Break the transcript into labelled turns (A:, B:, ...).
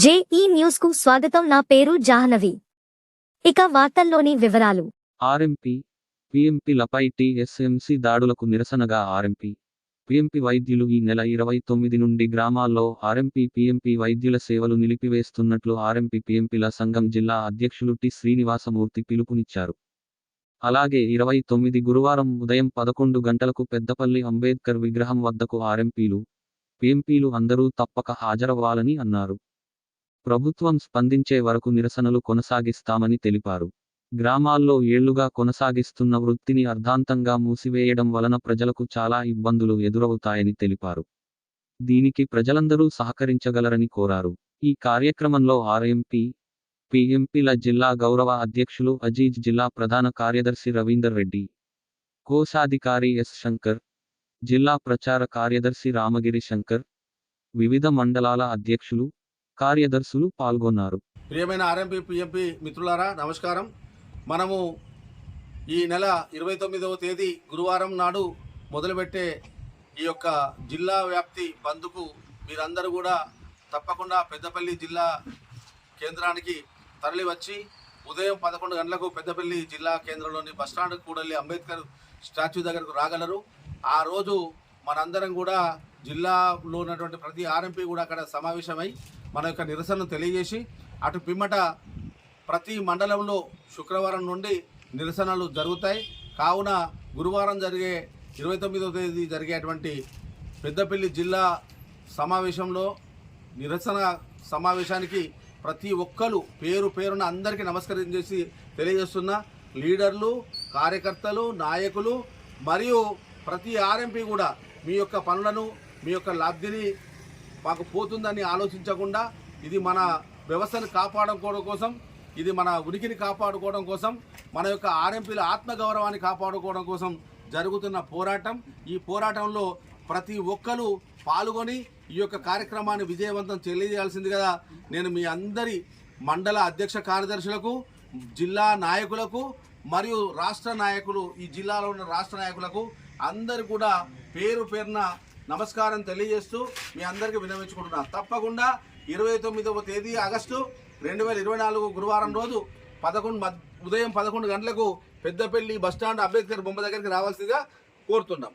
A: JEE news కు స్వాగతం. నా పేరు జాహ్నవి. ఇక వార్తల్లోని వివరాలు.
B: ఆర్ఎంపీ, పీఎంపీలపై టీఎస్ఎంసీ దాడులకు నిరసనగా ఆర్ఎంపీ, పీఎంపీ వైద్యులు ఈ నెల 29 నుండి గ్రామాల్లో ఆర్ఎంపీ, పీఎంపీ వైద్యుల సేవలు నిలిపివేస్తున్నట్లు ఆర్ఎంపీ, పీఎంపీల సంఘం జిల్లా అధ్యక్షులు టి శ్రీనివాసమూర్తి పిలుపునిచ్చారు. అలాగే 29 గురువారం ఉదయం 11 గంటలకు పెద్దపల్లి అంబేద్కర్ విగ్రహం వద్దకు ఆర్ఎంపీలు, పీఎంపీలు అందరూ తప్పక హాజరవ్వాలని అన్నారు. ప్రభుత్వం స్పందించే వరకు నిరసనలు కొనసాగిస్తామని తెలిపారు. గ్రామాల్లో ఏళ్లుగా కొనసాగిస్తున్న వృత్తిని అర్ధాంతంగా మూసివేయడం వలన ప్రజలకు చాలా ఇబ్బందులు ఎదురవుతాయని తెలిపారు. దీనికి ప్రజలందరూ సహకరించగలరని కోరారు. ఈ కార్యక్రమంలో ఆర్ఎంపీ, పీఎంపీల జిల్లా గౌరవ అధ్యక్షులు అజీజ్, జిల్లా ప్రధాన కార్యదర్శి రవీందర్ రెడ్డి, కోశాధికారి ఎస్ శంకర్, జిల్లా ప్రచార కార్యదర్శి రామగిరి శంకర్, వివిధ మండలాల అధ్యక్షులు, కార్యదర్శులు పాల్గొన్నారు.
C: ప్రియమైన ఆర్ఎంపీ, పీఎంపీ మిత్రులారా నమస్కారం. మనము ఈ నెల 29వ తేదీ గురువారం నాడు మొదలుపెట్టే ఈ యొక్క జిల్లా వ్యాప్తి బంద్కు మీరందరూ కూడా తప్పకుండా పెద్దపల్లి జిల్లా కేంద్రానికి తరలి వచ్చి ఉదయం 11 గంటలకు పెద్దపల్లి జిల్లా కేంద్రంలోని బస్టాండ్ కూడలి అంబేద్కర్ స్టాచ్యూ దగ్గరకు రాగలరు. ఆ రోజు మనందరం కూడా జిల్లాలో ఉన్నటువంటి ప్రతి ఆర్ఎంపీ కూడా అక్కడ సమావేశమై మన యొక్క నిరసనను తెలియజేసి అటు పిమ్మట ప్రతి మండలంలో శుక్రవారం నుండి నిరసనలు జరుగుతాయి. కావున గురువారం జరిగే 29వ తేదీ జరిగేటువంటి పెద్దపల్లి జిల్లా సమావేశంలో నిరసన సమావేశానికి ప్రతి ఒక్కరు పేరు పేరున అందరికీ నమస్కరించేసి తెలియజేస్తున్న లీడర్లు, కార్యకర్తలు, నాయకులు మరియు ప్రతి ఆర్ఎంపీ కూడా మీ యొక్క పనులను, మీ యొక్క లబ్ధిని మాకు పోతుందని ఆలోచించకుండా ఇది మన వ్యవస్థను కాపాడుకోవడం కోసం, ఇది మన ఉనికిని కాపాడుకోవడం కోసం, మన యొక్క ఆర్ఎంపీల ఆత్మగౌరవాన్ని కాపాడుకోవడం కోసం జరుగుతున్న పోరాటం. ఈ పోరాటంలో ప్రతి ఒక్కరూ పాల్గొని ఈ యొక్క కార్యక్రమాన్ని విజయవంతం తెలియజేయాల్సింది కదా. నేను మీ అందరి మండల అధ్యక్ష కార్యదర్శులకు, జిల్లా నాయకులకు మరియు రాష్ట్ర నాయకులు, ఈ జిల్లాలో ఉన్న రాష్ట్ర నాయకులకు అందరు కూడా పేరు పేరున నమస్కారం తెలియజేస్తూ మీ అందరికీ విన్నవించుకుంటున్నాను. తప్పకుండా 29వ తేదీ ఆగస్టు 2024 గురువారం రోజు ఉదయం 11 గంటలకు పెద్దపల్లి బస్టాండ్ అంబేద్కర్ బొమ్మ దగ్గరికి రావాల్సిందిగా కోరుతున్నాం.